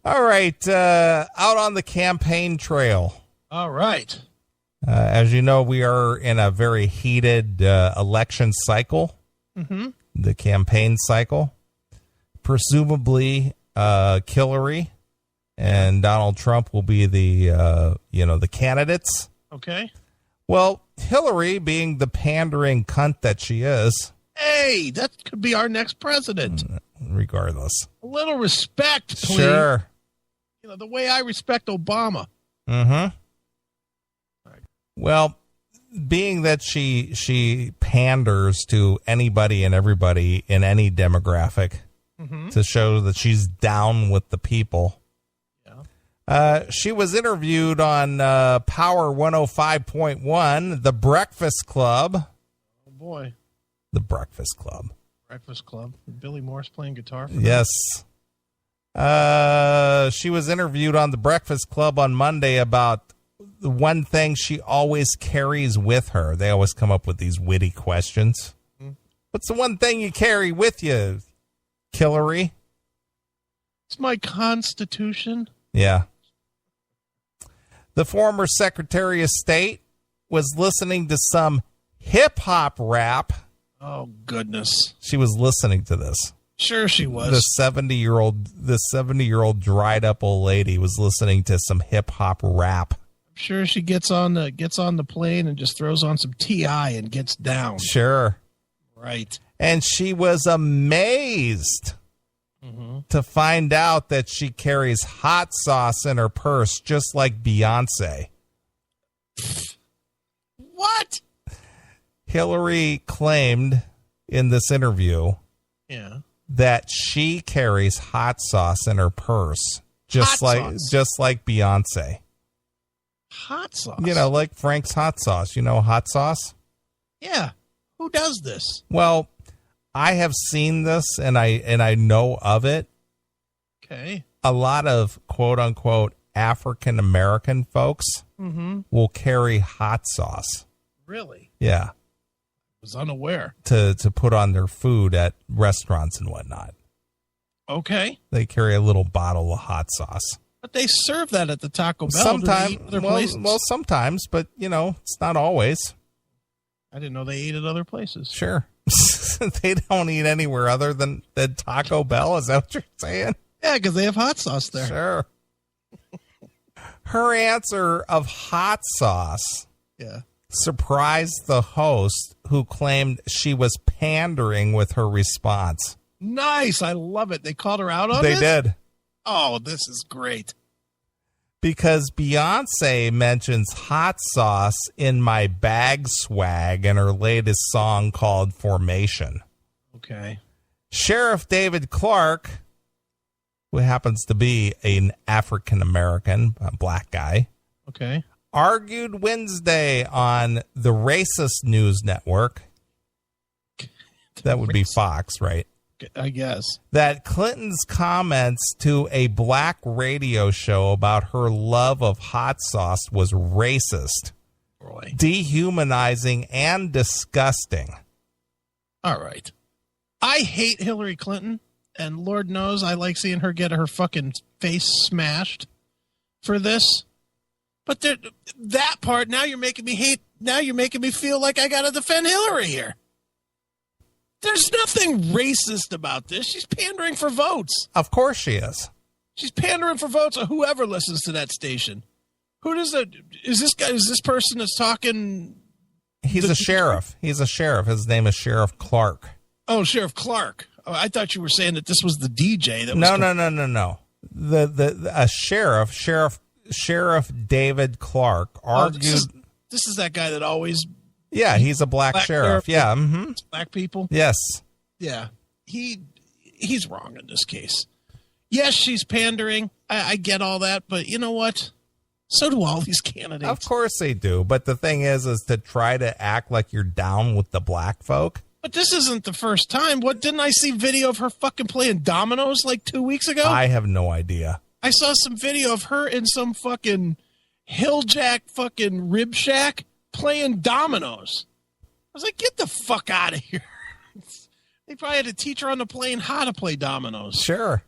All right. Out on the campaign trail. All right. As you know, we are in a very heated election cycle, the campaign cycle. Presumably, Killary and Donald Trump will be the candidates. Okay. Well, Hillary, being the pandering cunt that she is. Hey, that could be our next president. Regardless. A little respect, please. Sure. The way I respect Obama. Mm-hmm. Well, being that she panders to anybody and everybody in any demographic to show that she's down with the people. Yeah. She was interviewed on Power 105.1, The Breakfast Club. Oh, boy. The Breakfast Club. Breakfast Club. Billy Morse playing guitar for Yes. She was interviewed on The Breakfast Club on Monday about the one thing she always carries with her. They always come up with these witty questions. What's the one thing you carry with you, Killary? It's my Constitution. Yeah. The former Secretary of State was listening to some hip-hop rap. Oh, goodness. She was listening to this. Sure she was. The 70-year-old dried-up old lady was listening to some hip-hop rap. Sure, she gets on the plane and just throws on some T.I. and gets down. Sure. Right. And she was amazed to find out that she carries hot sauce in her purse, just like Beyonce. What? Hillary claimed in this interview that she carries hot sauce in her purse, just like Beyonce. Hot sauce. Like Frank's hot sauce. You know hot sauce? Yeah. Who does this? Well, I have seen this and I know of it. Okay. A lot of quote unquote African American folks will carry hot sauce. Really? Yeah. I was unaware. To put on their food at restaurants and whatnot. Okay. They carry a little bottle of hot sauce. But they serve that at the Taco Bell. Sometimes, well, sometimes, but it's not always. I didn't know they ate at other places. Sure. They don't eat anywhere other than Taco Bell. Is that what you're saying? Yeah, because they have hot sauce there. Sure. Her answer of hot sauce surprised the host, who claimed she was pandering with her response. Nice. I love it. They called her out on it? They did. Oh, this is great. Because Beyonce mentions hot sauce in My Bag Swag in her latest song called Formation. Okay. Sheriff David Clark, who happens to be an African-American, a black guy, argued Wednesday on the racist news network. That would be Fox, right? I guess. That Clinton's comments to a black radio show about her love of hot sauce was racist, dehumanizing, and disgusting. All right. I hate Hillary Clinton, and Lord knows I like seeing her get her fucking face smashed for this. But that part, now you're making me hate, now you're making me feel like I got to defend Hillary here. There's nothing racist about this. She's pandering for votes. Of course she is. She's pandering for votes of whoever listens to that station. Who does that? Is this person that's talking? He's a sheriff. He's a sheriff. His name is Sheriff Clark. Oh, Sheriff Clark. Oh, I thought you were saying that this was the DJ. That No. A Sheriff David Clark argued. This is that guy that always. Yeah, he's a black sheriff. Yeah. Mm-hmm. Black people? Yes. Yeah. He's wrong in this case. Yes, she's pandering. I get all that, but you know what? So do all these candidates. Of course they do. But the thing is to try to act like you're down with the black folk. But this isn't the first time. What, didn't I see video of her fucking playing dominoes like 2 weeks ago? I have no idea. I saw some video of her in some fucking Hilljack fucking rib shack playing dominoes. I was like, get the fuck out of here. They probably had to teach her on the plane how to play dominoes. Sure.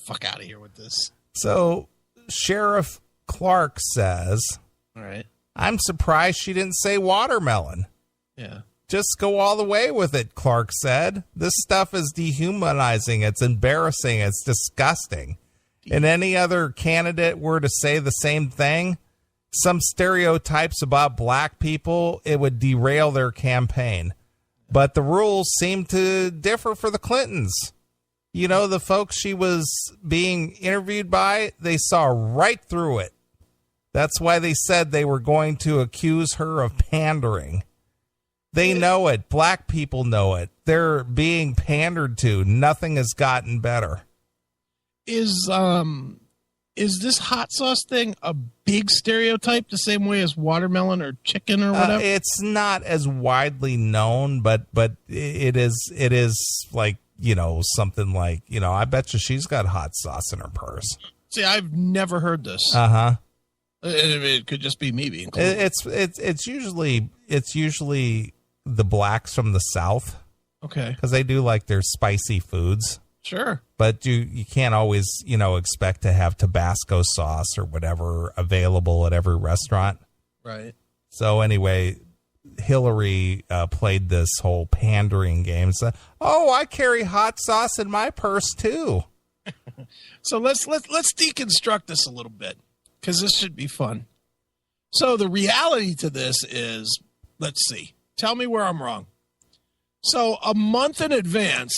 Fuck out of here with this. So Sheriff Clark says, all right, I'm surprised she didn't say watermelon. Yeah. Just go all the way with it, Clark said. This stuff is dehumanizing. It's embarrassing. It's disgusting. And any other candidate were to say the same thing, some stereotypes about black people, it would derail their campaign. But the rules seem to differ for the Clintons. You know, the folks she was being interviewed by, they saw right through it. That's why they said they were going to accuse her of pandering. They know it. Black people know it. They're being pandered to. Nothing has gotten better. Is this hot sauce thing a big stereotype the same way as watermelon or chicken or whatever? It's not as widely known, but it is like, you know, something like, you know, I bet you she's got hot sauce in her purse. See, I've never heard this. Uh-huh. It could just be me being cool. It's usually the blacks from the South. Okay. Because they do like their spicy foods. Sure. But you can't always, you know, expect to have Tabasco sauce or whatever available at every restaurant. Right. So anyway, Hillary played this whole pandering game. So, I carry hot sauce in my purse too. So let's deconstruct this a little bit, because this should be fun. So the reality to this is, let's see. Tell me where I'm wrong. So a month in advance,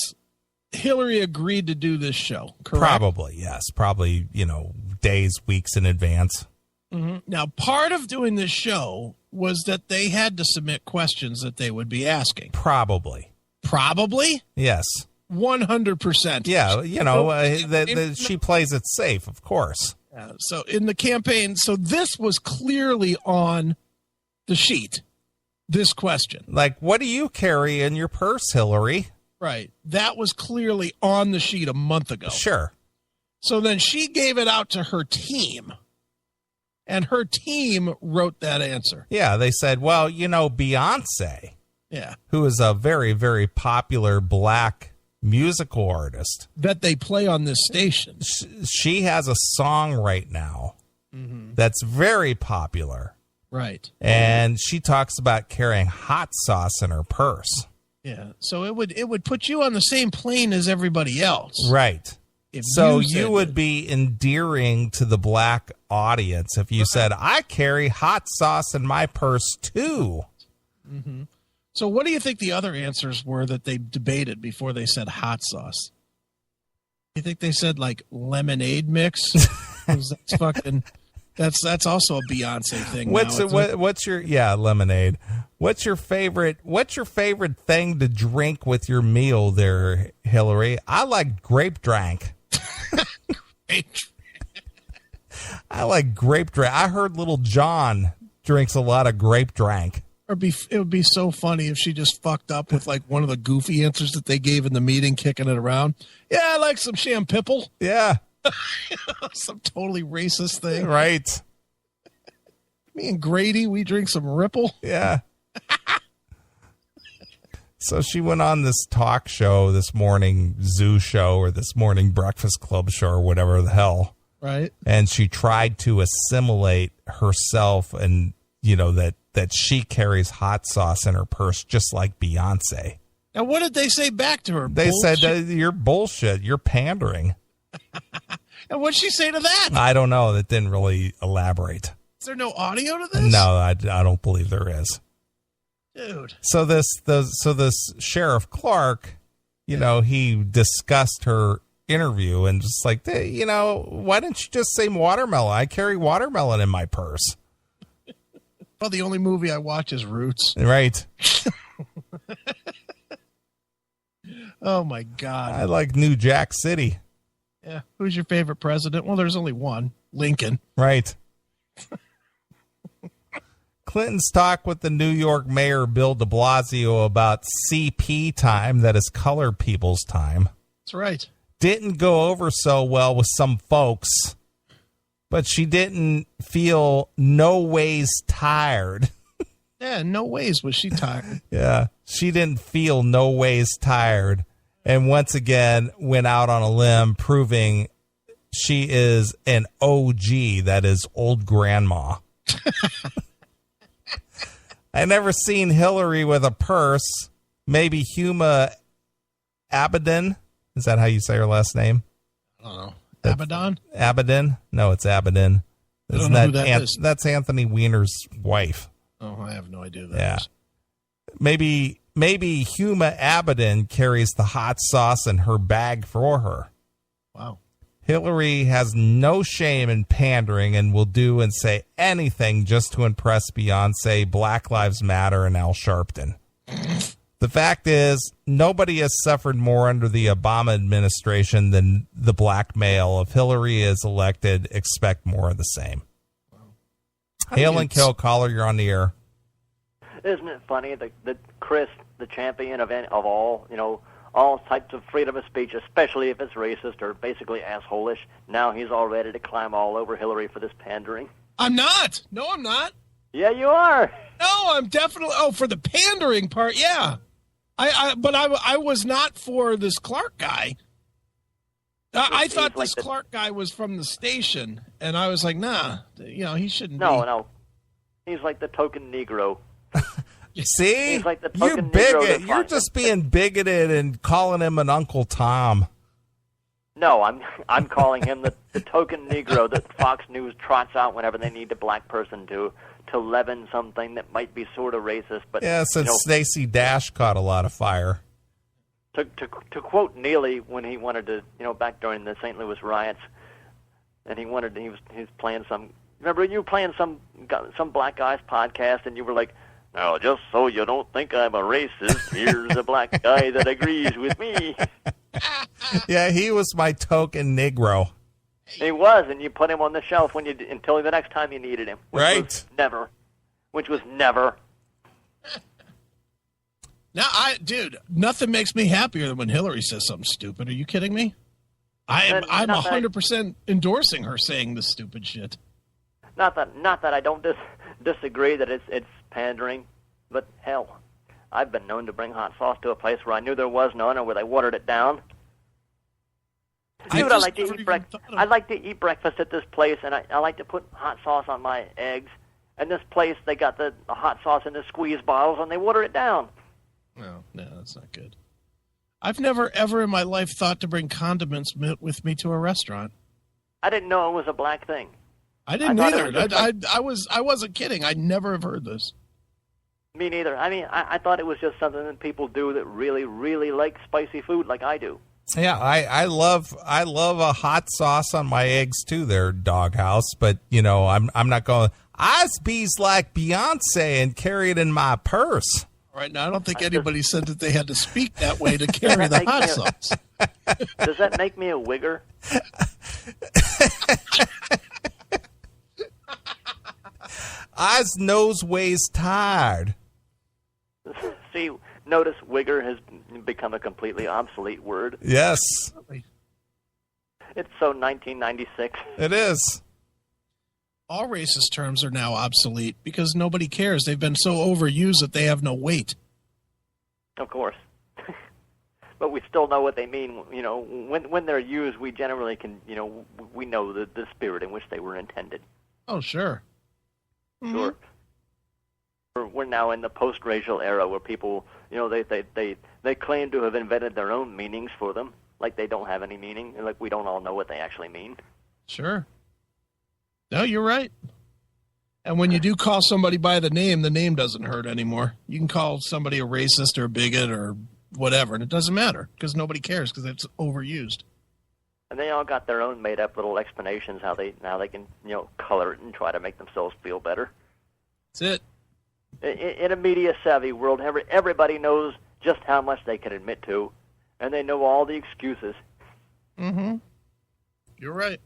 Hillary agreed to do this show, correct? Probably, yes. Probably, you know, days, weeks in advance. Mm-hmm. Now, part of doing this show was that they had to submit questions that they would be asking. Probably. Probably? Yes. 100%. Yeah, you know, she plays it safe, of course. So in the campaign, so this was clearly on the sheet, this question. Like, what do you carry in your purse, Hillary? Right. That was clearly on the sheet a month ago. Sure. So then she gave it out to her team, and her team wrote that answer. Yeah, they said, well, you know, Beyonce, who is a very, very popular black musical artist that they play on this station. She has a song right now that's very popular. Right. And she talks about carrying hot sauce in her purse. Yeah. So it would put you on the same plane as everybody else. Right. So you would be endearing to the black audience if you said, I carry hot sauce in my purse too. Mm-hmm. So what do you think the other answers were that they debated before they said hot sauce? You think they said like lemonade mix? That's fucking. That's also a Beyonce thing. What's your lemonade? What's your favorite thing to drink with your meal there, Hillary? I like grape drink. I like grape drink. I heard Little John drinks a lot of grape drink. It would be so funny if she just fucked up with like one of the goofy answers that they gave in the meeting, kicking it around. Yeah, I like some champipple. Yeah. Some totally racist thing. Right. Me and Grady, we drink some Ripple. Yeah. So she went on this talk show, this morning zoo show, or this morning breakfast club show, or whatever the hell. Right. And she tried to assimilate herself and, you know, that she carries hot sauce in her purse just like Beyonce. Now, what did they say back to her? They said, you're bullshit. You're pandering. And what'd she say to that? I don't know. That didn't really elaborate. Is there no audio to this? No, I don't believe there is. Dude. So this Sheriff Clark, you know, he discussed her interview and just like, you know, why didn't you just say watermelon? I carry watermelon in my purse. Well, the only movie I watch is Roots. Right. Oh, my God. I like New Jack City. Yeah. Who's your favorite president? Well, there's only one. Lincoln. Right. Clinton's talk with the New York Mayor Bill de Blasio about CP time, that is colored people's time. That's right. Didn't go over so well with some folks, but she didn't feel no ways tired. Yeah, no ways was she tired. Yeah, she didn't feel no ways tired. And once again, went out on a limb, proving she is an OG, that is old grandma. I never seen Hillary with a purse. Maybe Huma Abedin. Is that how you say her last name? I don't know. Abaddon? Abedin? No, it's Abedin. I don't know who that is. That's Anthony Weiner's wife. Oh, I have no idea who that is. Maybe Huma Abedin carries the hot sauce in her bag for her. Wow. Hillary has no shame in pandering and will do and say anything just to impress Beyonce, Black Lives Matter, and Al Sharpton. The fact is, nobody has suffered more under the Obama administration than the blackmail. If Hillary is elected, expect more of the same. Hail and kill, caller, you're on the air. Isn't it funny that Chris, the champion of all, all types of freedom of speech, especially if it's racist or basically assholish, now he's all ready to climb all over Hillary for this pandering? I'm not. No, I'm not. Yeah, you are. No, I'm definitely. Oh, for the pandering part, yeah. But I was not for this Clark guy. I thought this Clark guy was from the station, and I was like, nah, he shouldn't be. No. He's like the token Negro. See? He's like the you token bigot. Negro. You're just being bigoted and calling him an Uncle Tom. No, I'm calling him the token Negro that Fox News trots out whenever they need a black person to leaven something that might be sort of racist. But yeah, since Stacey Dash caught a lot of fire. To quote Neely when he wanted to, back during the St. Louis riots, and he was playing some. Remember you playing some black guy's podcast, and you were like, "Now, just so you don't think I'm a racist, here's a black guy that agrees with me." Yeah, he was my token Negro. He was, and you put him on the shelf until the next time you needed him. Which was never. Now, nothing makes me happier than when Hillary says something stupid. Are you kidding me? I'm 100% endorsing her saying this stupid shit. Not that I don't disagree that it's pandering, but hell, I've been known to bring hot sauce to a place where I knew there was none or where they watered it down. Dude, I like to eat breakfast. I like to eat breakfast at this place, and I like to put hot sauce on my eggs. And this place, they got the hot sauce in the squeeze bottles, and they water it down. No, that's not good. I've never, ever in my life thought to bring condiments with me to a restaurant. I didn't know it was a black thing. I didn't either. I wasn't kidding. I never have heard this. Me neither. I mean, I thought it was just something that people do that really, really like spicy food like I do. Yeah, I love a hot sauce on my eggs too, there, Doghouse. But I'm not going. I's bees like Beyonce and carry it in my purse. Right now, I don't think anybody said that they had to speak that way to carry the hot sauce. Does that make me a wigger? I's nose weighs tired. See, notice wigger has become a completely obsolete word. Yes. It's so 1996. It is. All racist terms are now obsolete because nobody cares. They've been so overused that they have no weight. Of course. But we still know what they mean. When they're used, we generally can, we know the spirit in which they were intended. Oh, sure. Sure. Mm-hmm. We're now in the post-racial era where people, they claim to have invented their own meanings for them, like they don't have any meaning, and like we don't all know what they actually mean. Sure. No, you're right. And when you do call somebody by the name doesn't hurt anymore. You can call somebody a racist or a bigot or whatever, and it doesn't matter because nobody cares because it's overused. And they all got their own made-up little explanations how they can, color it and try to make themselves feel better. That's it. In a media-savvy world, everybody knows just how much they can admit to, and they know all the excuses. Mm-hmm. You're right.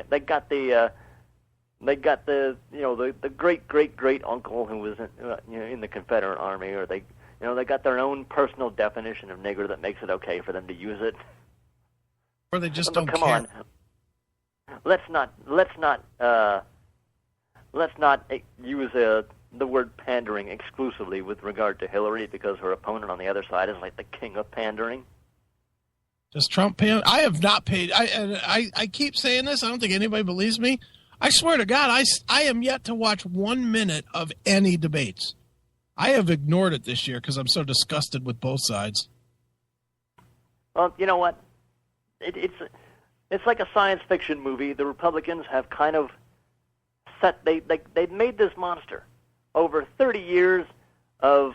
They got the great uncle who was in the Confederate Army, or they got their own personal definition of nigger that makes it okay for them to use it. Or they just don't come care. On. Let's not use the word pandering exclusively with regard to Hillary, because her opponent on the other side is like the king of pandering. Does Trump pay? I have not paid. I keep saying this. I don't think anybody believes me. I swear to God, I am yet to watch 1 minute of any debates. I have ignored it this year because I'm so disgusted with both sides. Well, you know what? It's like a science fiction movie. The Republicans have kind of they've made this monster over 30 years of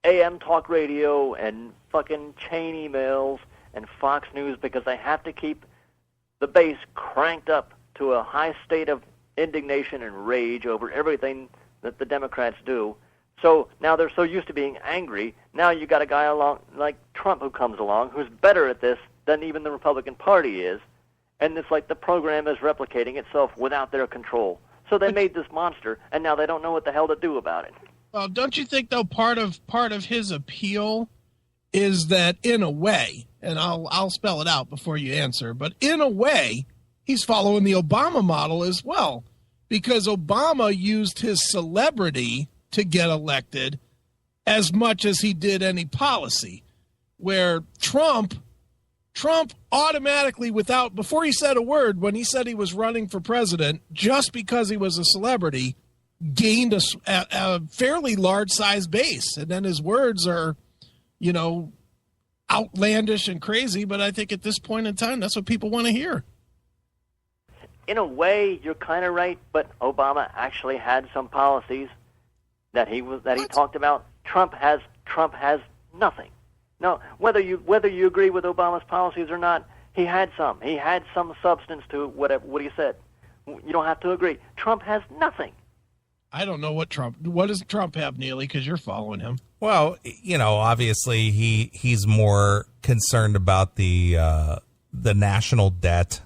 AM talk radio and fucking chain emails and Fox News because they have to keep the base cranked up to a high state of indignation and rage over everything that the Democrats do. So now they're so used to being angry. Now you got a guy along like Trump who comes along who's better at this than even the Republican Party is. And it's like the program is replicating itself without their control. So they made this monster, and now they don't know what the hell to do about it. Well, don't you think, though, part of his appeal is that, in a way, and I'll spell it out before you answer, but in a way, he's following the Obama model as well, because Obama used his celebrity to get elected as much as he did any policy, where Trump automatically, before he said a word, when he said he was running for president, just because he was a celebrity, gained a fairly large size base. And then his words are, outlandish and crazy. But I think at this point in time, that's what people want to hear. In a way, you're kind of right. But Obama actually had some policies that he talked about. Trump has nothing. No, whether you agree with Obama's policies or not, he had some. He had some substance to what he said. You don't have to agree. Trump has nothing. I don't know what does Trump have, Neely, because you're following him. Well, obviously he's more concerned about the national debt,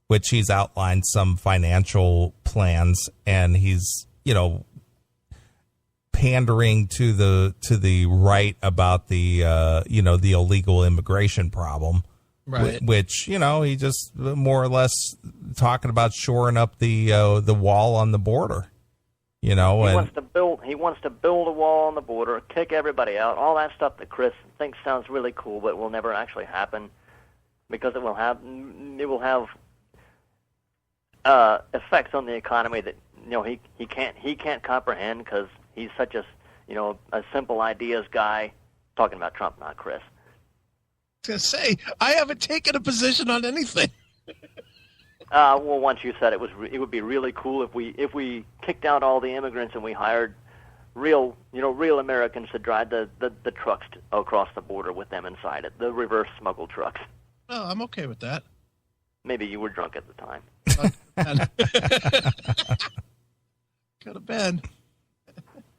which he's outlined some financial plans, and he's, pandering to the right about the the illegal immigration problem, right? Which he just more or less talking about shoring up the wall on the border. He wants to build a wall on the border, kick everybody out, all that stuff that Chris thinks sounds really cool, but will never actually happen because it will have effects on the economy that he can't comprehend because he's such a simple ideas guy. Talking about Trump, not Chris. I was going to say, I haven't taken a position on anything. Well, once you said it would be really cool if we kicked out all the immigrants and we hired real Americans to drive the trucks across the border with them inside it, the reverse smuggle trucks. Oh, I'm okay with that. Maybe you were drunk at the time. Could have been.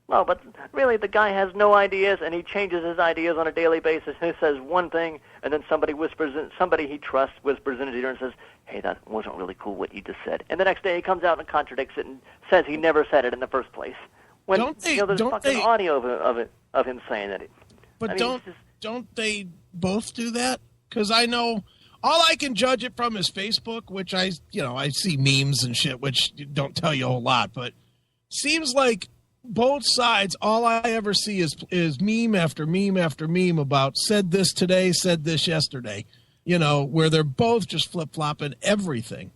No, but really, the guy has no ideas, and he changes his ideas on a daily basis. He says one thing, and then somebody he trusts whispers in his ear and says, "Hey, that wasn't really cool what you just said." And the next day, he comes out and contradicts it and says he never said it in the first place. When there's fucking audio of him saying it. But don't they both do that? Because I know all I can judge it from is Facebook, which I see memes and shit, which don't tell you a whole lot, but seems like both sides, all I ever see is meme after meme after meme about said this today, said this yesterday, where they're both just flip-flopping everything.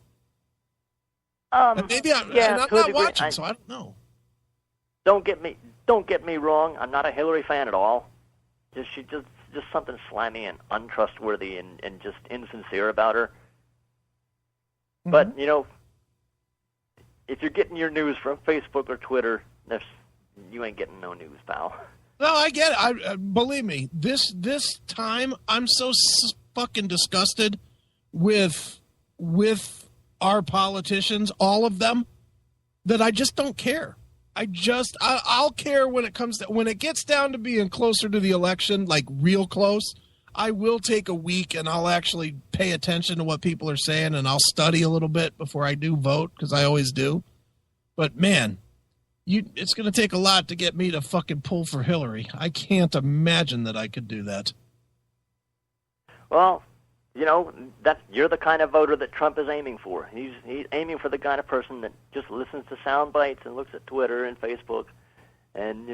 And maybe I'm not watching, so I don't know. Don't get me wrong. I'm not a Hillary fan at all. She's just something slimy and untrustworthy and just insincere about her. Mm-hmm. But, if you're getting your news from Facebook or Twitter, you ain't getting no news, pal. No, I get it. Believe me, this time I'm so fucking disgusted with our politicians, all of them, that I just don't care. I'll care when it gets down to being closer to the election, like real close. I will take a week and I'll actually pay attention to what people are saying and I'll study a little bit before I do vote, because I always do. But man, it's going to take a lot to get me to fucking pull for Hillary. I can't imagine that I could do that. Well, you're the kind of voter that Trump is aiming for. He's aiming for the kind of person that just listens to sound bites and looks at Twitter and Facebook and,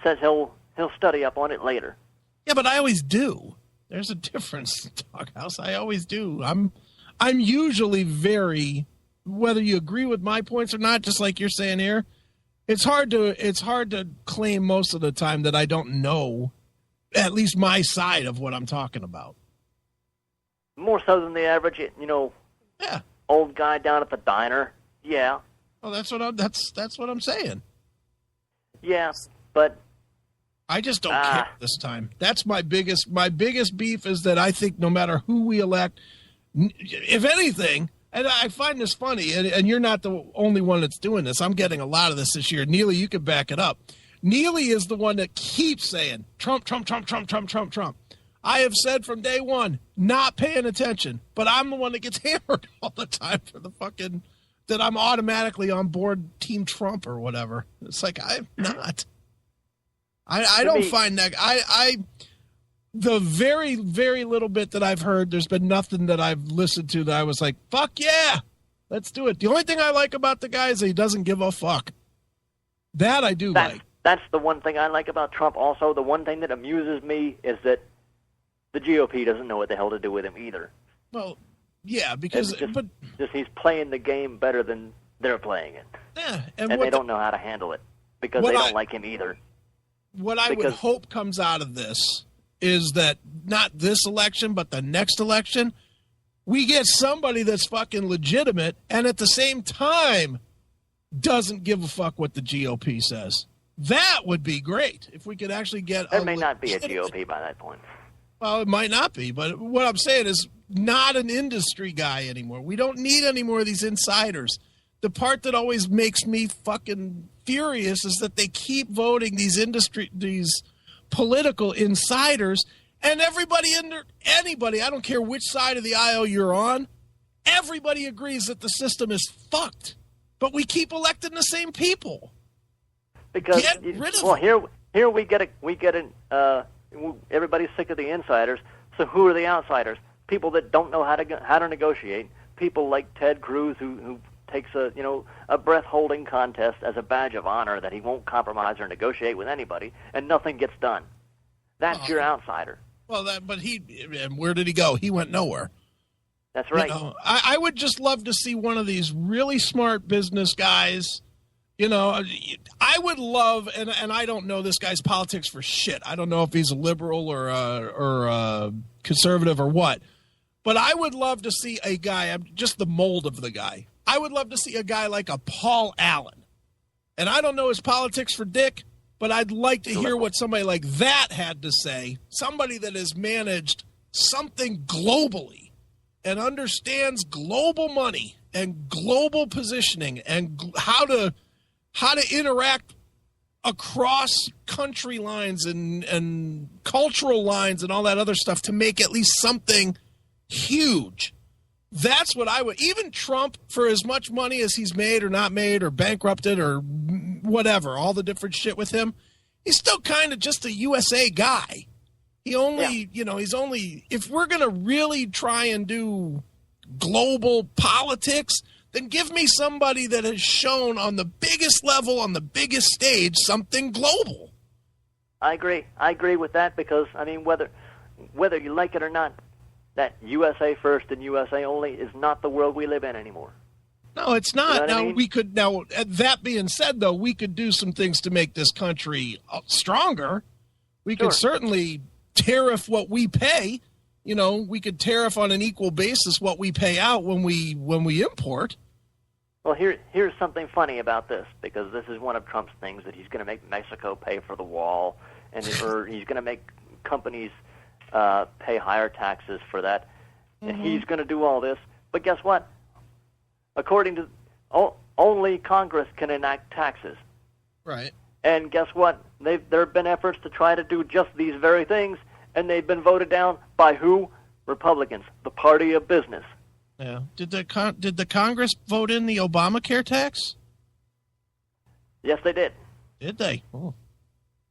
says he'll study up on it later. Yeah, but I always do. There's a difference, Doghouse. I always do. I'm usually very, whether you agree with my points or not, just like you're saying here, it's hard to claim most of the time that I don't know at least my side of what I'm talking about. More so than the average, Yeah. old guy down at the diner. Yeah. Oh, that's what I'm saying. Yeah, but I just don't care this time. That's my biggest beef is that I think no matter who we elect, if anything, and I find this funny, and you're not the only one that's doing this. I'm getting a lot of this year. Neely, you can back it up. Neely is the one that keeps saying Trump, Trump, Trump, Trump, Trump, Trump, Trump. I have said from day one, not paying attention, but I'm the one that gets hammered all the time for the fucking that I'm automatically on board Team Trump or whatever. It's like I'm not. I don't find that the very, very little bit that I've heard, there's been nothing that I've listened to that I was like, fuck yeah, let's do it. The only thing I like about the guy is that he doesn't give a fuck. That I do like. That's the one thing I like about Trump. Also, the one thing that amuses me is that the GOP doesn't know what the hell to do with him either. Well, yeah, because just he's playing the game better than they're playing it. Yeah, and they don't know how to handle it because they don't like him either. What I would hope comes out of this is that not this election, but the next election, we get somebody that's fucking legitimate and at the same time doesn't give a fuck what the GOP says. That would be great if we could actually get. There may not be a GOP by that point. Well, it might not be, but what I'm saying is not an industry guy anymore. We don't need any more of these insiders. The part that always makes me fucking furious is that they keep voting these political insiders, and anybody, I don't care which side of the aisle you're on, everybody agrees that the system is fucked. But we keep electing the same people. Because get rid of them. Here we get everybody's sick of the insiders. So who are the outsiders? People that don't know how to negotiate. People like Ted Cruz who takes a breath holding contest as a badge of honor that he won't compromise or negotiate with anybody, and nothing gets done. That's your outsider. Well, where did he go? He went nowhere. That's right. I would just love to see one of these really smart business guys. I would love, and I don't know this guy's politics for shit. I don't know if he's a liberal or a conservative or what. But I would love to see a guy, just the mold of the guy. I would love to see a guy like a Paul Allen. And I don't know his politics for dick, but I'd like to hear what somebody like that had to say. Somebody that has managed something globally and understands global money and global positioning and how to interact across country lines and cultural lines and all that other stuff to make at least something huge. That's what I would. Even Trump, for as much money as he's made or not made or bankrupted or whatever, all the different shit with him, he's still kind of just a USA guy. He only, he's only, if we're going to really try and do global politics, then give me somebody that has shown on the biggest level, on the biggest stage, something global. I agree with that because, whether you like it or not, that USA first and USA only is not the world we live in anymore. No, it's not. You know That being said, though, we could do some things to make this country stronger. We could certainly tariff what we pay. We could tariff on an equal basis what we pay out when we import. Well, here's something funny about this, because this is one of Trump's things, that he's going to make Mexico pay for the wall, or he's going to make companies pay higher taxes for that. Mm-hmm. And he's going to do all this. But guess what? According to only Congress can enact taxes. Right. And guess what? There have been efforts to try to do just these very things, and they've been voted down by who? Republicans, the party of business. Yeah. Did the Congress vote in the Obamacare tax? Yes, they did. Did they? Oh,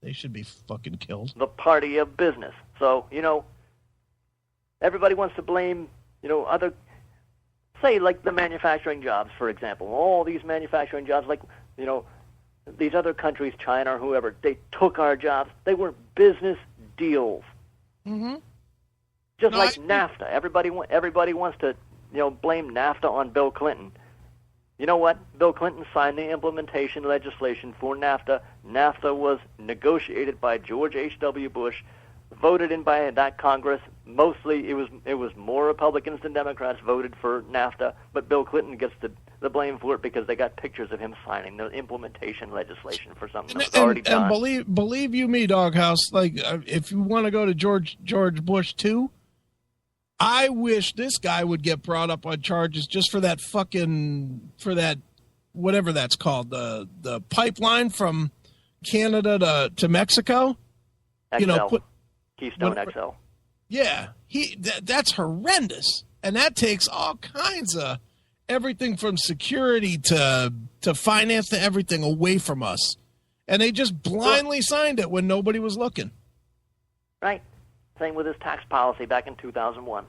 they should be fucking killed. The party of business. So, everybody wants to blame, other, say, like the manufacturing jobs, for example. All these manufacturing jobs, like, these other countries, China or whoever, they took our jobs. They were business deals. Mm-hmm. Just like NAFTA. Everybody wants to, blame NAFTA on Bill Clinton. You know what? Bill Clinton signed the implementation legislation for NAFTA. NAFTA was negotiated by George H.W. Bush, voted in by that Congress. Mostly, it was more Republicans than Democrats voted for NAFTA, but Bill Clinton gets the blame for it because they got pictures of him signing the implementation legislation for something that was already done. And believe you me, Doghouse, like if you want to go to George Bush too, I wish this guy would get brought up on charges just for that whatever that's called, the pipeline from Canada to Mexico. XL. Keystone XL. Yeah, that's horrendous, and that takes all kinds of everything from security to finance to everything away from us, and they just blindly signed it when nobody was looking. Right. Same with his tax policy back in 2001.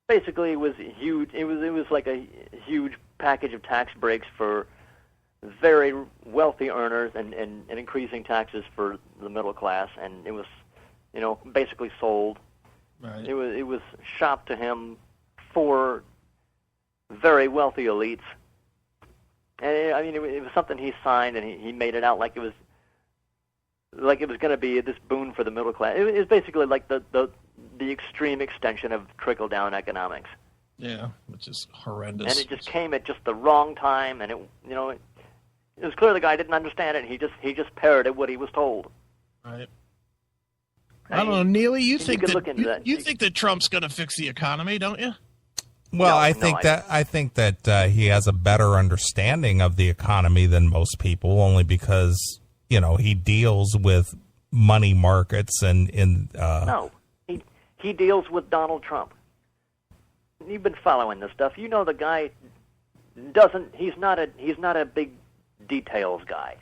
Basically, it was huge. It was like a huge package of tax breaks for very wealthy earners and increasing taxes for the middle class, and it was, basically sold. Right. It was shopped to him for very wealthy elites, and it was something he signed, and he made it out like it was going to be this boon for the middle class. It was basically like the extreme extension of trickle down economics. Yeah, which is horrendous. And it just came at just the wrong time, and it was clear the guy didn't understand it. He just parroted what he was told. Right. I don't know, Neely. You think that Trump's going to fix the economy, don't you? Well, I think that he has a better understanding of the economy than most people, only because he deals with money markets and no, he deals with Donald Trump. You've been following this stuff. The guy he's not a big details guy.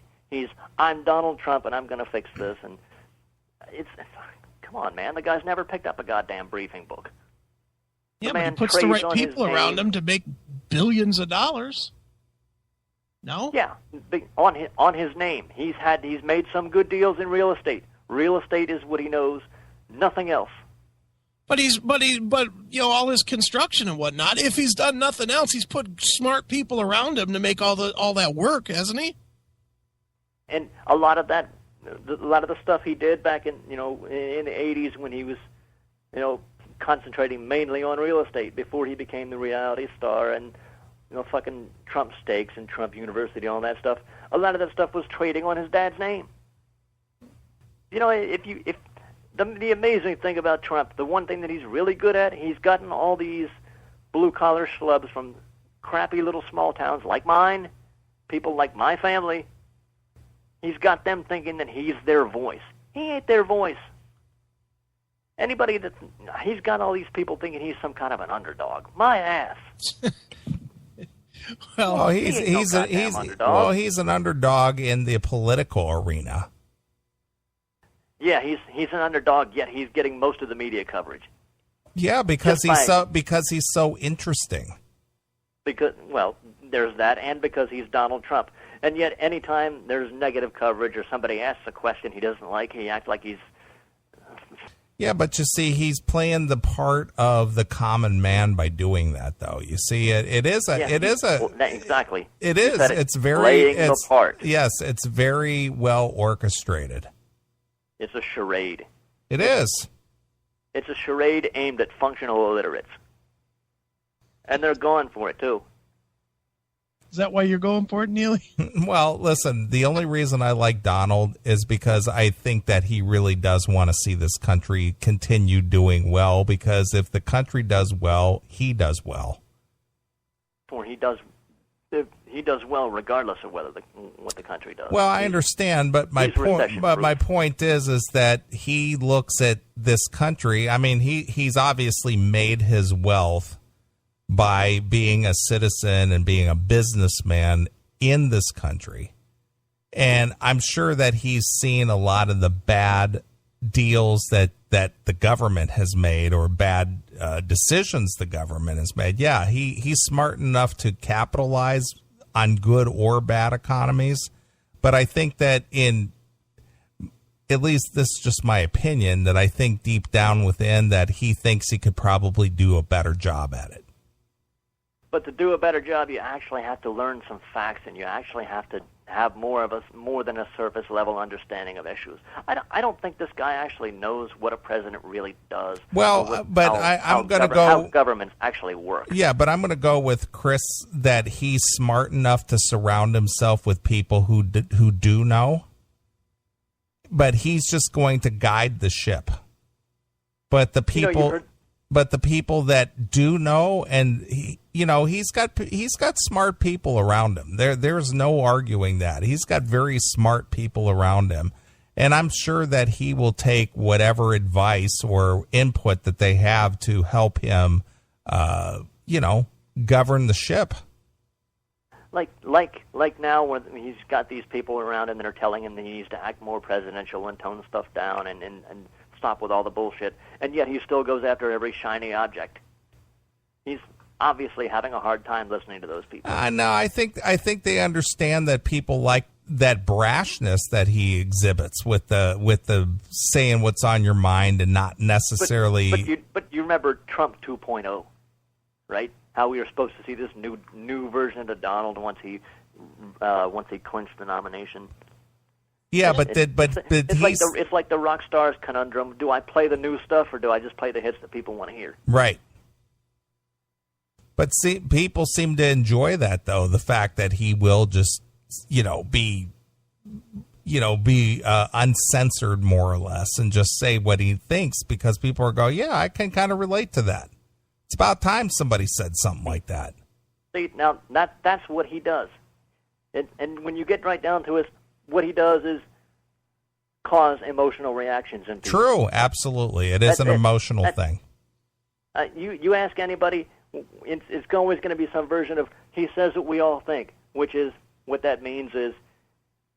I'm Donald Trump and I'm going to fix this, and come on, man. The guy's never picked up a goddamn briefing book. Yeah, but he puts the right people around him to make billions of dollars. No? Yeah, on his name. He's made some good deals in real estate. Real estate is what he knows, nothing else. But all his construction and whatnot. If he's done nothing else, he's put smart people around him to make all that work, hasn't he? And a lot of the stuff he did back in the 80s when he was concentrating mainly on real estate before he became the reality star and fucking Trump Steaks and Trump University and all that stuff. A lot of that stuff was trading on his dad's name. If the amazing thing about Trump, the one thing that he's really good at, he's gotten all these blue-collar schlubs from crappy little small towns like mine, people like my family. He's got them thinking that he's their voice. He ain't their voice. He's got all these people thinking he's some kind of an underdog. My ass. he's an underdog in the political arena. Yeah, he's an underdog, yet he's getting most of the media coverage. Yeah, because he's so interesting. There's that, and because he's Donald Trump. And yet, anytime there's negative coverage or somebody asks a question he doesn't like, he acts like he's... Yeah, but you see, he's playing the part of the common man by doing that, though. You see, exactly. It is. It's very playing the part. Yes, it's very well orchestrated. It's a charade. It is. It's a charade aimed at functional illiterates, and they're going for it too. Is that why you're going for it, Neely? Well, listen, the only reason I like Donald is because I think that he really does want to see this country continue doing well, because if the country does well, he does well. Or he does well regardless of what the country does. Well, I understand, but my point is that he looks at this country. I mean, he's obviously made his wealth by being a citizen and being a businessman in this country. And I'm sure that he's seen a lot of the bad deals that the government has made, or bad decisions the government has made. Yeah, he's smart enough to capitalize on good or bad economies. But I think that in at least this is just my opinion, that I think deep down within that he thinks he could probably do a better job at it. But to do a better job, you actually have to learn some facts, and you actually have to have more than a surface level understanding of issues. I don't think this guy actually knows what a president really does. Well, but I'm going to go how governments actually work. Yeah, but I'm going to go with Chris that he's smart enough to surround himself with people who do know. But he's just going to guide the ship. But the people, that do know, and he's got smart people around him. There's no arguing that. He's got very smart people around him, and I'm sure that he will take whatever advice or input that they have to help him, govern the ship. Like now, when he's got these people around him that are telling him that he needs to act more presidential and tone stuff down and stop with all the bullshit, and yet he still goes after every shiny object. He's obviously having a hard time listening to those people. No, I think they understand that people like that brashness that he exhibits with the saying what's on your mind and not necessarily. But you remember Trump 2.0, right? How we were supposed to see this new version of Donald once he clinched the nomination. Yeah, it's like the rock stars conundrum. Do I play the new stuff or do I just play the hits that people want to hear? Right. But see, people seem to enjoy that, though, the fact that he will just, be uncensored more or less and just say what he thinks, because people are going, yeah, I can kind of relate to that. It's about time somebody said something like that. See, now that's what he does. And when you get right down to it, what he does is cause emotional reactions in people. True, absolutely. It is an emotional thing. You ask anybody, it's always going to be some version of he says what we all think, which is what that means is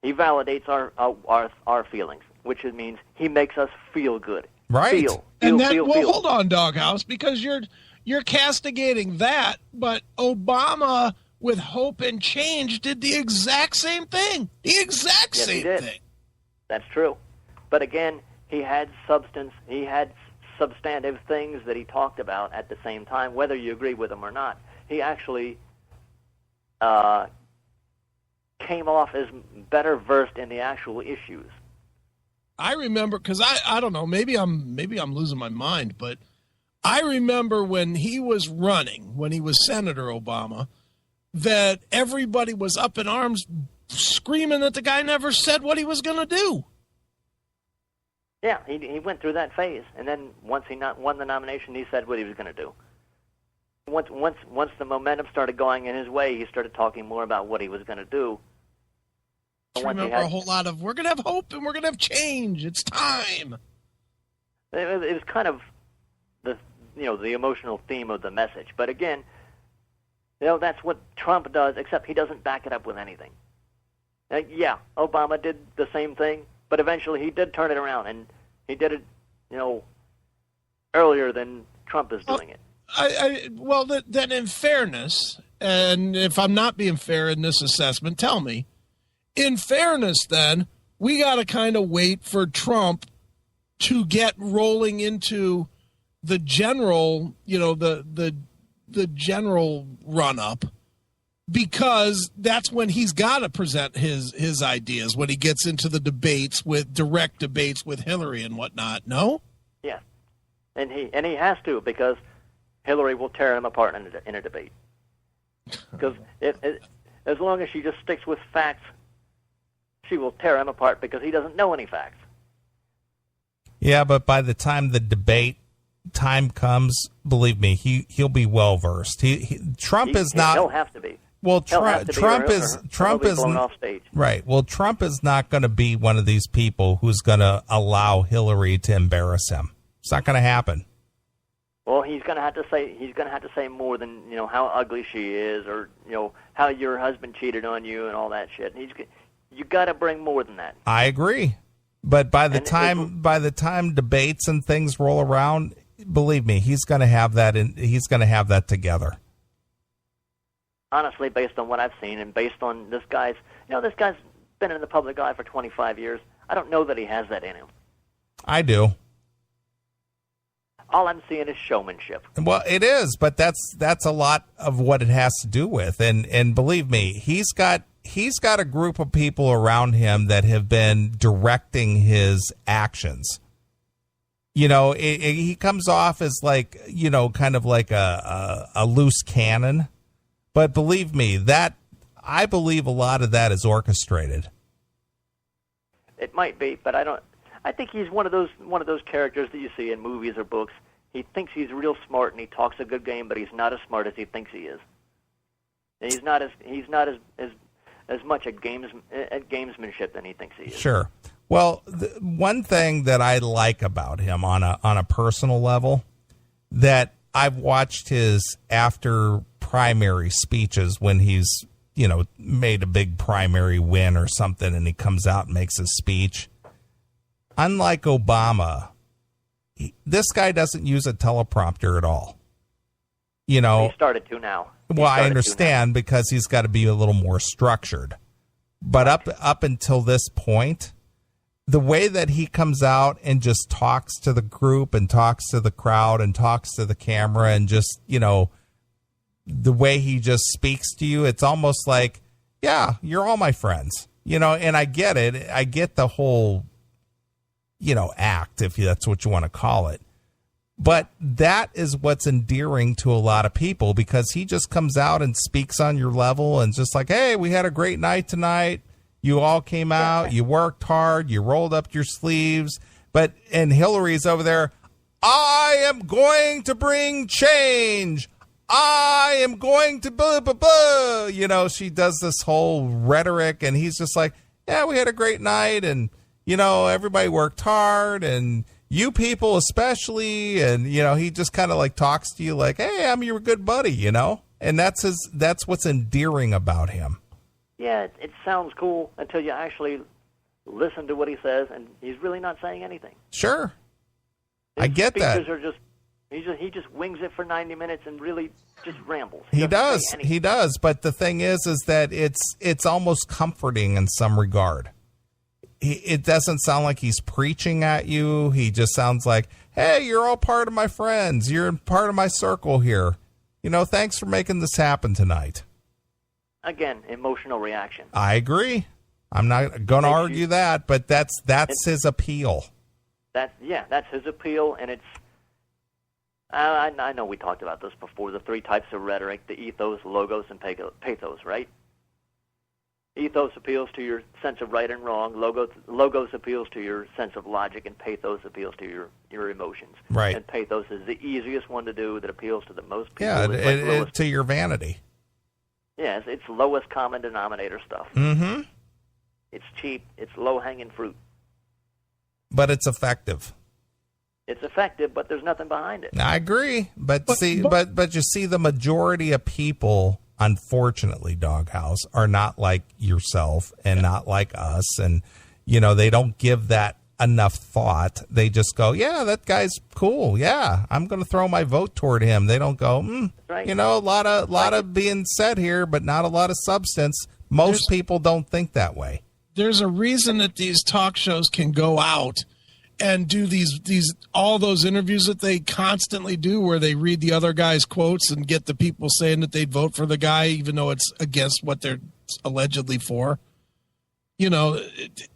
he validates our feelings, which means he makes us feel good. Right. Feel. Hold on, Doghouse, because you're castigating that, but Obama with Hope and Change did the exact same thing. The exact same thing. That's true. But again, he had substance. He had substantive things that he talked about at the same time, whether you agree with him or not. He actually came off as better versed in the actual issues. I remember, because I don't know, maybe I'm losing my mind, but I remember when he was running, when he was Senator Obama, that everybody was up in arms screaming that the guy never said what he was going to do. Yeah, he went through that phase, and then once he won the nomination, he said what he was going to do. Once the momentum started going in his way, he started talking more about what he was going to do. I remember a whole lot of, we're going to have hope and we're going to have change. It's time. It was kind of the emotional theme of the message. But again, that's what Trump does, except he doesn't back it up with anything. Yeah, Obama did the same thing, but eventually he did turn it around, and he did it, earlier than Trump is doing it. Then in fairness, and if I'm not being fair in this assessment, tell me. In fairness, then, we got to kind of wait for Trump to get rolling into the general, the general run-up, because that's when he's got to present his ideas, when he gets into the direct debates with Hillary and whatnot, no? Yeah, and he has to, because Hillary will tear him apart in a debate. Because as long as she just sticks with facts, she will tear him apart because he doesn't know any facts. Yeah, but by the time the debate time comes, believe me, he'll be well versed. Trump is not. He'll have to be. Well, Trump is blown off stage. Right. Well, Trump is not going to be one of these people who's going to allow Hillary to embarrass him. It's not going to happen. Well, he's going to have to say more than how ugly she is, or how your husband cheated on you and all that shit. You got to bring more than that. I agree, but by the time debates and things roll around, believe me, he's going to have that, and he's going to have that together. Honestly, based on what I've seen, and based on this guy's been in the public eye for 25 years. I don't know that he has that in him. I do. All I'm seeing is showmanship. Well, it is, but that's a lot of what it has to do with. And believe me, he's got a group of people around him that have been directing his actions. You know, he comes off as like, you know, kind of like a loose cannon. But believe me, I believe a lot of that is orchestrated. It might be, but I think he's one of those characters that you see in movies or books. He thinks he's real smart and he talks a good game, but he's not as smart as he thinks he is. And he's not as much at gamesmanship than he thinks he is. Sure. Well, one thing that I like about him on a personal level, that I've watched his after primary speeches when he's, you know, made a big primary win or something, and he comes out and makes his speech. Unlike Obama, this guy doesn't use a teleprompter at all. You know, he started to now. Well, I understand because he's got to be a little more structured. But up until this point, the way that he comes out and just talks to the group and talks to the crowd and talks to the camera and just, you know, the way he just speaks to you, it's almost like, yeah, you're all my friends, you know, and I get it. I get the whole, you know, act, if that's what you want to call it. But that is what's endearing to a lot of people, because he just comes out and speaks on your level and just like, hey, we had a great night tonight. You all came out, you worked hard, you rolled up your sleeves. And Hillary's over there, I am going to bring change. I am going to blah, blah, blah. You know, she does this whole rhetoric, and he's just like, yeah, we had a great night, and, you know, everybody worked hard, and you people especially, and, you know, he just kind of like talks to you like, hey, I'm your good buddy, you know? And that's what's endearing about him. Yeah, it sounds cool until you actually listen to what he says, and he's really not saying anything. Sure. His I get that. Speeches are just he just wings it for 90 minutes and really just rambles. He does. But the thing is that it's almost comforting in some regard. It doesn't sound like he's preaching at you. He just sounds like, hey, you're all part of my friends. You're part of my circle here. You know, thanks for making this happen tonight. Again, emotional reaction. I agree. I'm not going to argue that, but that's his appeal. That's his appeal, and it's. I know we talked about this before. The three types of rhetoric: the ethos, logos, and pathos. Right? Ethos appeals to your sense of right and wrong. Logos appeals to your sense of logic, and pathos appeals to your emotions. Right. And pathos is the easiest one to do. That appeals to the most people. Yeah, to your vanity. Yes, it's lowest common denominator stuff. Mm-hmm. It's cheap. It's low-hanging fruit. But it's effective. It's effective, but there's nothing behind it. I agree. But you see, the majority of people, unfortunately, Doghouse, are not like yourself and not like us. And, you know, they don't give that enough thought. They just go, yeah, that guy's cool. Yeah, I'm going to throw my vote toward him. They don't go, right. You know, a lot of being said here, but not a lot of substance. Most people don't think that way. There's a reason that these talk shows can go out and do these all those interviews that they constantly do, where they read the other guy's quotes and get the people saying that they'd vote for the guy, even though it's against what they're allegedly for. You know,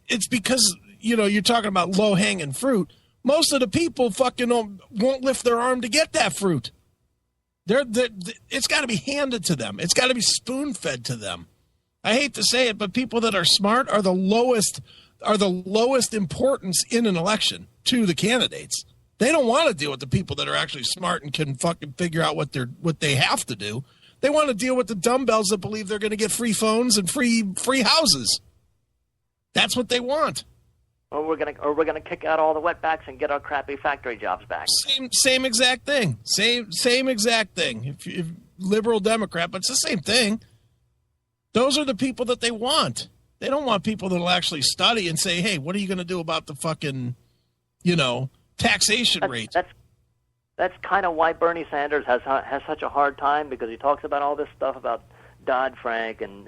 it's because, you know, you're talking about low-hanging fruit. Most of the people fucking won't lift their arm to get that fruit. It's got to be handed to them. It's got to be spoon-fed to them. I hate to say it, but people that are smart are the lowest importance in an election to the candidates. They don't want to deal with the people that are actually smart and can fucking figure out what they have to do. They want to deal with the dumbbells that believe they're going to get free phones and free houses. That's what they want. Or we're gonna kick out all the wetbacks and get our crappy factory jobs back. Same exact thing. Same exact thing. If liberal Democrat, but it's the same thing. Those are the people that they want. They don't want people that'll actually study and say, hey, what are you going to do about the fucking, you know, taxation rate? That's kind of why Bernie Sanders has such a hard time, because he talks about all this stuff about Dodd-Frank and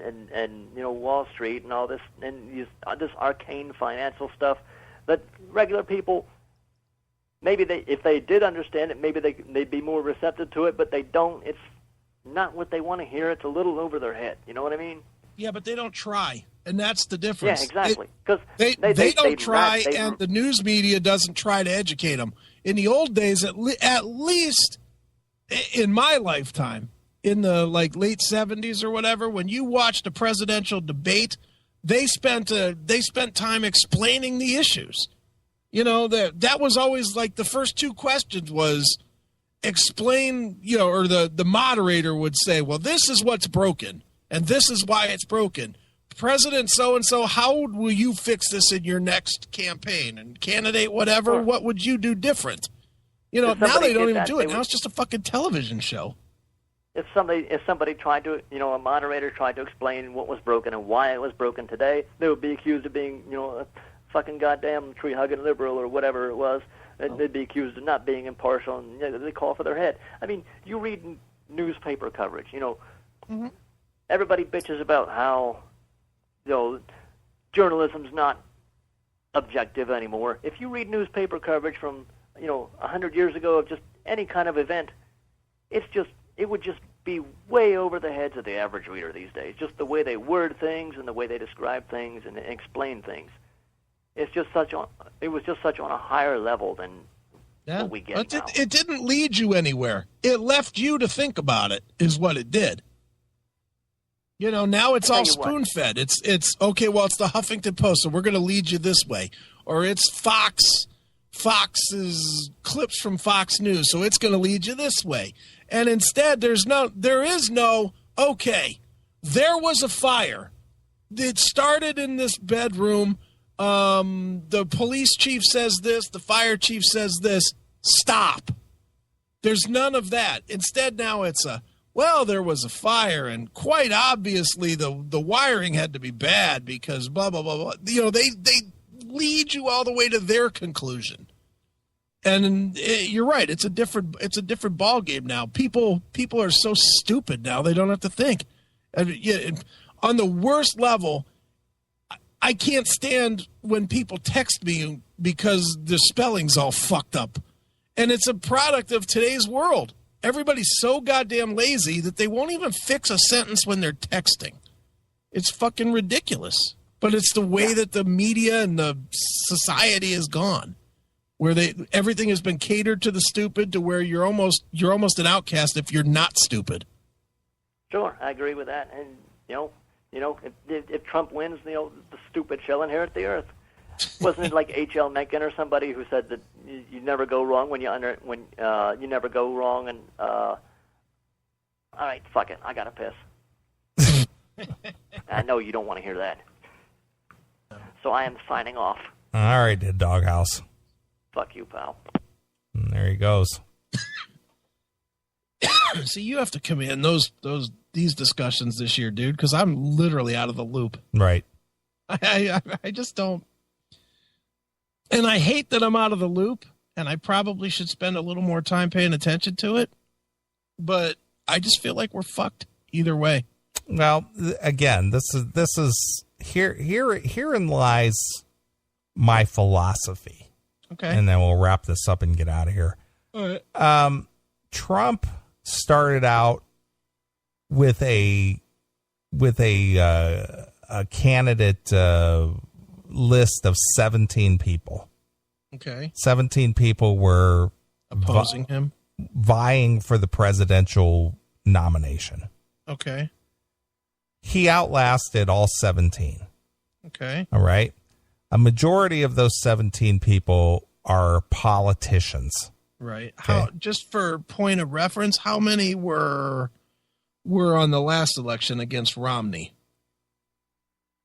Wall Street and all this and this arcane financial stuff that regular people, maybe if they did understand it, maybe they'd be more receptive to it, but they don't. It's not what they want to hear. It's a little over their head. You know what I mean? Yeah, but they don't try, and that's the difference. Yeah, exactly. Because they don't try, and the news media doesn't try to educate them. In the old days, at least in my lifetime, in the late 70s or whatever, when you watched a presidential debate, they spent time explaining the issues. That was always the first two questions was explain, or the moderator would say, well, this is what's broken. And this is why it's broken. President so-and-so, how will you fix this in your next campaign? And candidate whatever, sure. What would you do different? Now they don't even do it. Now it's just a fucking television show. If somebody tried to, a moderator tried to explain what was broken and why it was broken today, they would be accused of being, a fucking goddamn tree-hugging liberal or whatever it was. And they'd be accused of not being impartial, and they call for their head. I mean, you read newspaper coverage, Mm-hmm. Everybody bitches about how, journalism's not objective anymore. If you read newspaper coverage from, 100 years ago of just any kind of event, it would just be way over the heads of the average reader these days. Just the way they word things and the way they describe things and explain things. It was just such on a higher level than what we get now. It didn't lead you anywhere. It left you to think about it, is what it did. Now it's all spoon-fed. It's okay, well, it's the Huffington Post, so we're going to lead you this way. Or it's Fox's clips from Fox News, so it's going to lead you this way. And instead, there is no, okay, there was a fire. It started in this bedroom. The police chief says this, the fire chief says this. Stop. There's none of that. Instead, now it's there was a fire, and quite obviously the wiring had to be bad because blah, blah, blah, blah. They lead you all the way to their conclusion. And you're right. It's a different ball game now. People are so stupid now. They don't have to think. And, on the worst level, I can't stand when people text me because the spelling's all fucked up. And it's a product of today's world. Everybody's so goddamn lazy that they won't even fix a sentence when they're texting. It's fucking ridiculous. But it's the way that the media and the society has gone, where everything has been catered to the stupid to where you're almost an outcast if you're not stupid. Sure, I agree with that. And if Trump wins, the stupid shall inherit the earth. Wasn't it like H.L. Mencken or somebody who said that you never go wrong when you never go wrong? And all right, fuck it, I gotta piss. I know you don't want to hear that, so I am signing off. All right, Doghouse. Fuck you, pal. And there he goes. See, you have to come in these discussions this year, dude, because I'm literally out of the loop. Right. I just don't. And I hate that I'm out of the loop, and I probably should spend a little more time paying attention to it. But I just feel like we're fucked either way. Well, again, this is herein lies my philosophy. Okay. And then we'll wrap this up and get out of here. All right. Trump started out with a candidate list of 17 people. Okay. 17 people were opposing him, vying for the presidential nomination. Okay. He outlasted all 17. Okay. All right. A majority of those 17 people are politicians. Right. Okay. Just for point of reference, how many were on the last election against Romney?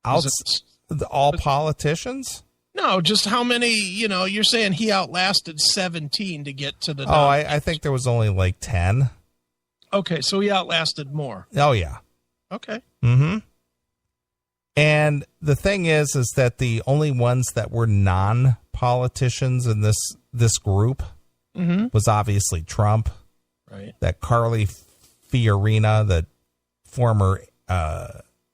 All politicians? No, just how many, you're saying he outlasted 17 to get to the I think there was only like 10. Okay, so he outlasted more. Oh, yeah. Okay. Mm-hmm. And the thing is that the only ones that were non-politicians in this group was obviously Trump. Right. That Carly Fiorina, the former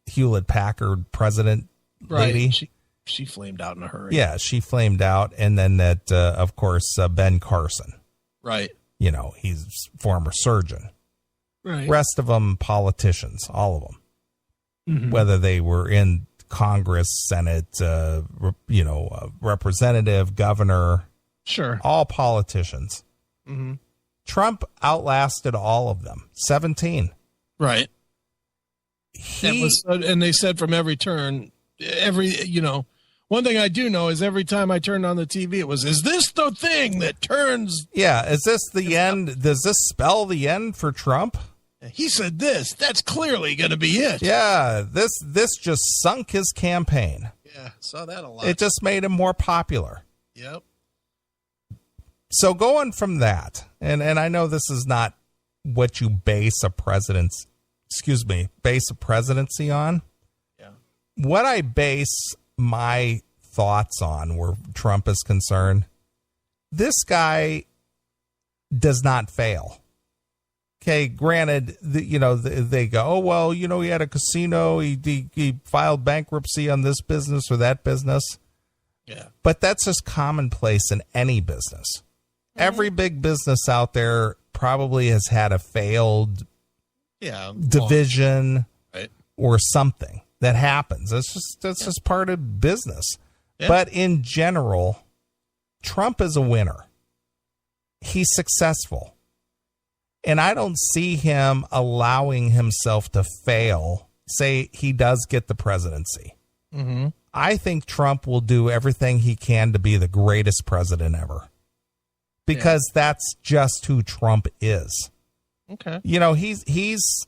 Hewlett Packard president lady. Right. She flamed out in a hurry. Yeah, she flamed out. And then that, of course, Ben Carson. Right. You know, he's former surgeon. Right. Rest of them, politicians, all of them. Mm-hmm. Whether they were in Congress, Senate, representative, governor. Sure. All politicians. Mm-hmm. Trump outlasted all of them. 17. Right. And they said from every turn, one thing I do know is every time I turned on the TV, it was, is this the thing that turns? Yeah. Is this the end? Does this spell the end for Trump? He said this. That's clearly going to be it. Yeah. This just sunk his campaign. Yeah. Saw that a lot. It just made him more popular. Yep. So going from that, and I know this is not what you base a presidency on. Yeah. What I base my thoughts on where Trump is concerned, this guy does not fail. Okay, granted, they go, oh, well, he had a casino, he filed bankruptcy on this business or that business. Yeah. But that's just commonplace in any business. Mm-hmm. Every big business out there probably has had a failed division or something that happens. That's just part of business. Yeah. But in general, Trump is a winner. He's successful. And I don't see him allowing himself to fail. Say he does get the presidency. Mm-hmm. I think Trump will do everything he can to be the greatest president ever. Because that's just who Trump is. Okay. He's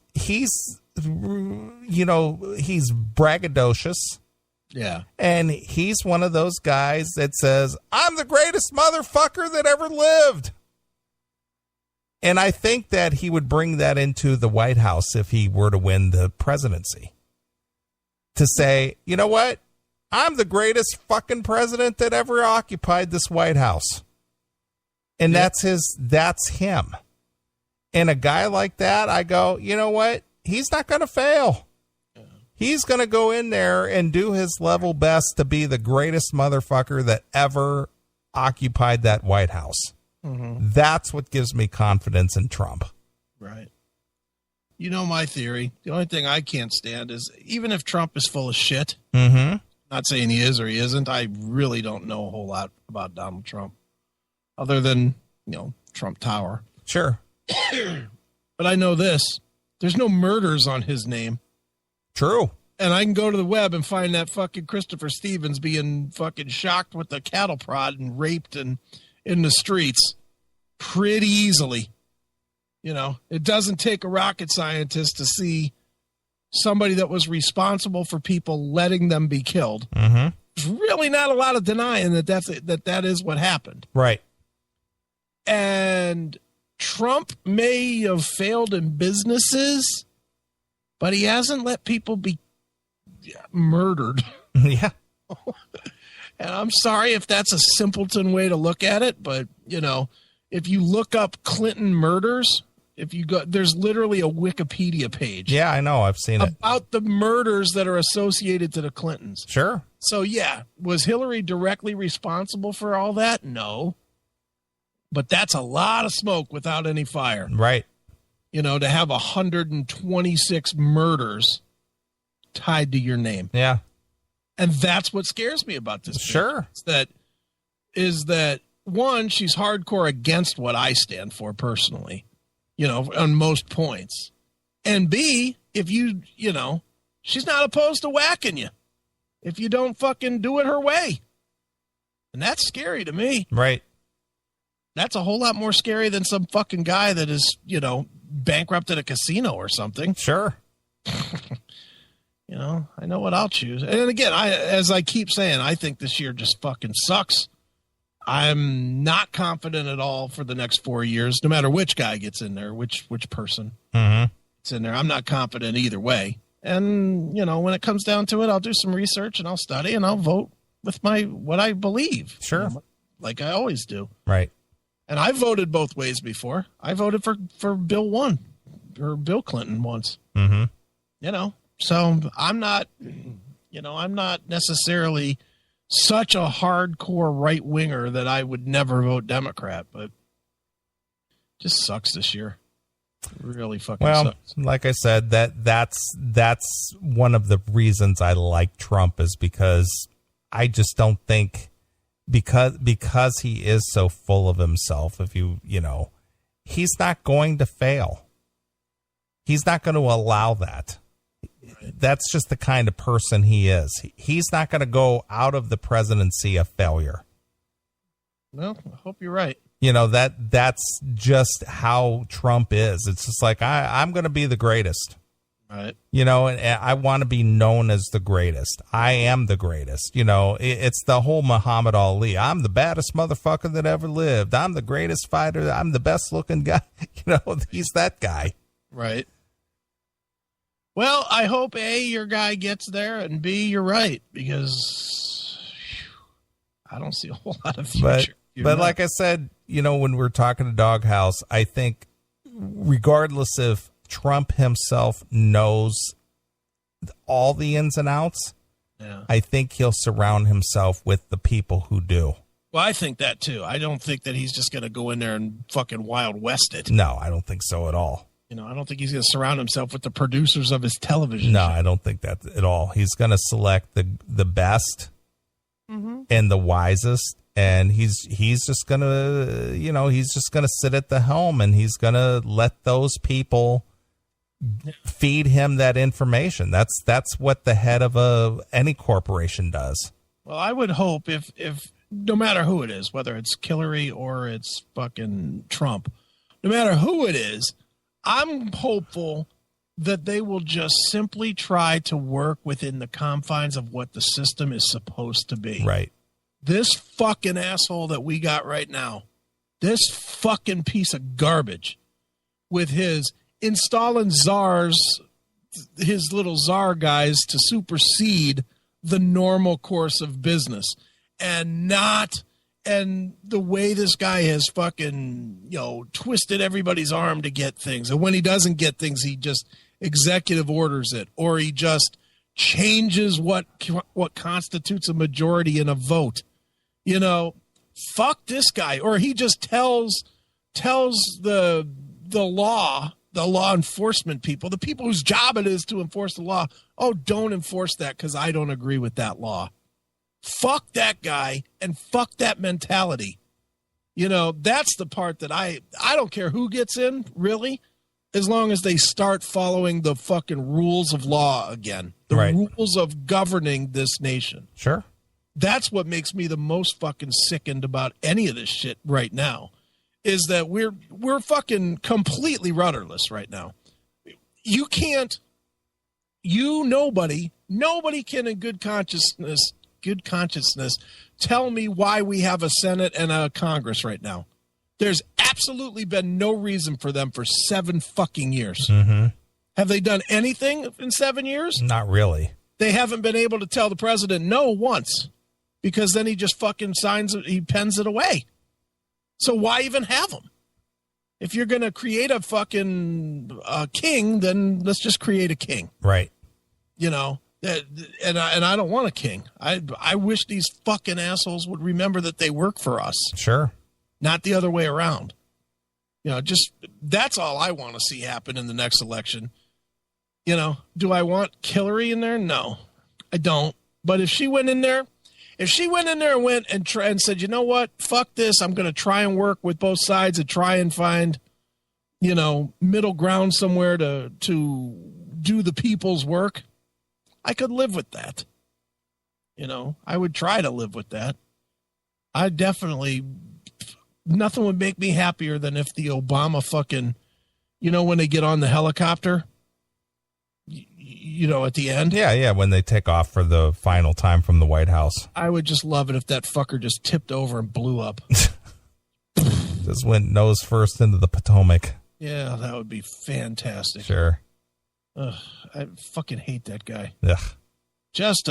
braggadocious. Yeah. And he's one of those guys that says, I'm the greatest motherfucker that ever lived. And I think that he would bring that into the White House if he were to win the presidency. To say, you know what? I'm the greatest fucking president that ever occupied this White House. And that's him. And a guy like that, I go, you know what? He's not going to fail. Yeah. He's going to go in there and do his level best to be the greatest motherfucker that ever occupied that White House. Mm-hmm. That's what gives me confidence in Trump. Right. You know my theory. The only thing I can't stand is even if Trump is full of shit, not saying he is or he isn't, I really don't know a whole lot about Donald Trump other than, Trump Tower. Sure. But I know this. There's no murders on his name. True. And I can go to the web and find that fucking Christopher Stevens being fucking shocked with the cattle prod and raped and in the streets pretty easily. It doesn't take a rocket scientist to see somebody that was responsible for people letting them be killed. Mm-hmm. There's really not a lot of denying that is what happened. Right. And Trump may have failed in businesses, but he hasn't let people be murdered. Yeah. And I'm sorry if that's a simpleton way to look at it, but, if you look up Clinton murders, there's literally a Wikipedia page. Yeah, I know. I've seen it. About the murders that are associated to the Clintons. Sure. So, was Hillary directly responsible for all that? No. But that's a lot of smoke without any fire. Right. To have 126 murders tied to your name. Yeah. And that's what scares me about this. Sure. Is that one, she's hardcore against what I stand for personally, on most points. And B, if she's not opposed to whacking you if you don't fucking do it her way. And that's scary to me. Right. That's a whole lot more scary than some fucking guy that is, bankrupted a casino or something. Sure. I know what I'll choose. And again, as I keep saying, I think this year just fucking sucks. I'm not confident at all for the next 4 years, no matter which guy gets in there, which person gets in there. I'm not confident either way. And, when it comes down to it, I'll do some research and I'll study and I'll vote with what I believe. Sure. Like I always do. Right. And I voted both ways before. I voted for Bill Clinton once. Mm-hmm. So I'm not necessarily such a hardcore right winger that I would never vote Democrat, but it just sucks this year. It really fucking sucks. Like I said, that's one of the reasons I like Trump, is because I just don't think, because he is so full of himself, he's not going to fail. He's not going to allow that. That's just the kind of person he is. He's not going to go out of the presidency a failure. Well, I hope you're right. That's just how Trump is. It's just like, I'm going to be the greatest. Right. And I want to be known as the greatest. I am the greatest. It's the whole Muhammad Ali. I'm the baddest motherfucker that ever lived. I'm the greatest fighter. I'm the best looking guy. He's that guy. Right. Well, I hope A, your guy gets there, and B, you're right, because I don't see a whole lot of future. But like I said, when we're talking to Doghouse, I think regardless if Trump himself knows all the ins and outs, I think he'll surround himself with the people who do. Well, I think that too. I don't think that he's just going to go in there and fucking Wild West it. No, I don't think so at all. I don't think he's going to surround himself with the producers of his television No, show. I don't think that at all. He's going to select the best and the wisest, and he's just going to, he's just going to sit at the helm, and he's going to let those people feed him that information. That's what the head of any corporation does. Well, I would hope if no matter who it is, whether it's Killary or it's fucking Trump, no matter who it is, I'm hopeful that they will just simply try to work within the confines of what the system is supposed to be. Right. This fucking asshole that we got right now, this fucking piece of garbage with his installing czars, his little czar guys to supersede the normal course of business, and the way this guy has fucking, twisted everybody's arm to get things. And when he doesn't get things, he just executive orders it, or he just changes what constitutes a majority in a vote. Fuck this guy. Or he just tells the law enforcement people, the people whose job it is to enforce the law, oh, don't enforce that because I don't agree with that law. Fuck that guy and fuck that mentality. That's the part that I don't care who gets in, really, as long as they start following the fucking rules of law again. The rules of governing this nation. Sure. That's what makes me the most fucking sickened about any of this shit right now, is that we're fucking completely rudderless right now. Nobody can in good consciousness tell me why we have a Senate and a Congress right now. There's absolutely been no reason for them for 7 fucking years. Mm-hmm. Have they done anything in 7 years? Not really. They haven't been able to tell the president no once, because then he just fucking pens it away. So why even have them? If you're going to create a fucking king, then let's just create a king. Right. And I don't want a king. I wish these fucking assholes would remember that they work for us. Sure. Not the other way around. Just that's all I want to see happen in the next election. Do I want Killary in there? No, I don't. But if she went in there and went and said, you know what, fuck this, I'm going to try and work with both sides and try and find, middle ground somewhere to do the people's work, I could live with that. I would try to live with that. Nothing would make me happier than if the Obama fucking, when they get on the helicopter, at the end. Yeah, when they take off for the final time from the White House. I would just love it if that fucker just tipped over and blew up. Just went nose first into the Potomac. Yeah, that would be fantastic. Sure. Ugh, I fucking hate that guy. Ugh. Just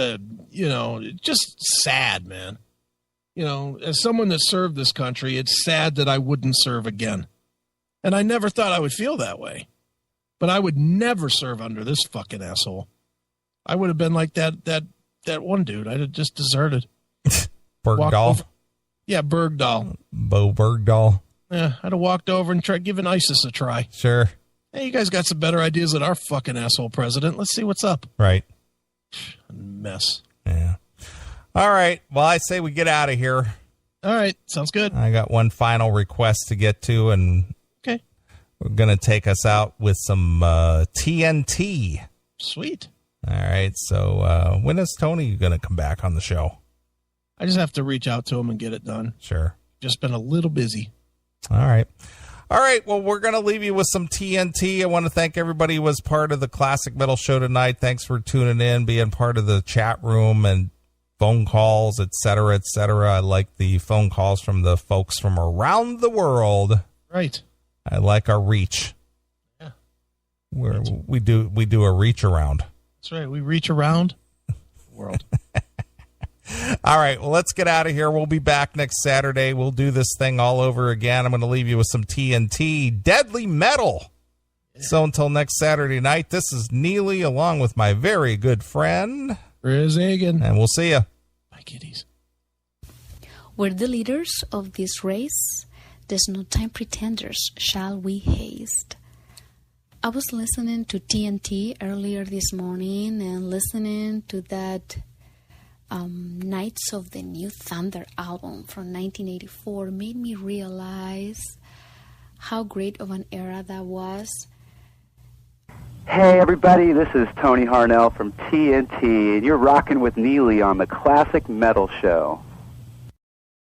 just sad, man. As someone that served this country, it's sad that I wouldn't serve again. And I never thought I would feel that way. But I would never serve under this fucking asshole. I would have been like that one dude. I'd have just deserted. Bergdahl. Yeah, Bergdahl. Bo Bergdahl. Yeah, I'd have walked over and tried giving ISIS a try. Sure. Hey, you guys got some better ideas than our fucking asshole president. Let's see what's up. Right. Mess. Yeah. All right. Well, I say we get out of here. All right. Sounds good. I got one final request to get to, and okay, we're going to take us out with some TNT. Sweet. All right. So when is Tony going to come back on the show? I just have to reach out to him and get it done. Sure. Just been a little busy. All right. All right. Well, we're going to leave you with some TNT. I want to thank everybody who was part of the Classic Metal Show tonight. Thanks for tuning in, being part of the chat room and phone calls, et cetera, et cetera. I like the phone calls from the folks from around the world. Right. I like our reach. Yeah. We do a reach around. That's right. We reach around the world. All right. Well, let's get out of here. We'll be back next Saturday. We'll do this thing all over again. I'm going to leave you with some TNT, Deadly Metal. Yeah. So until next Saturday night, this is Neely along with my very good friend Riz Hagen. And we'll see you. Bye, kiddies. We're the leaders of this race. There's no time, pretenders. Shall we haste? I was listening to TNT earlier this morning and listening to that Knights of the New Thunder album from 1984 made me realize how great of an era that was. Hey everybody, this is Tony Harnell from TNT, and you're rocking with Neely on the Classic Metal Show.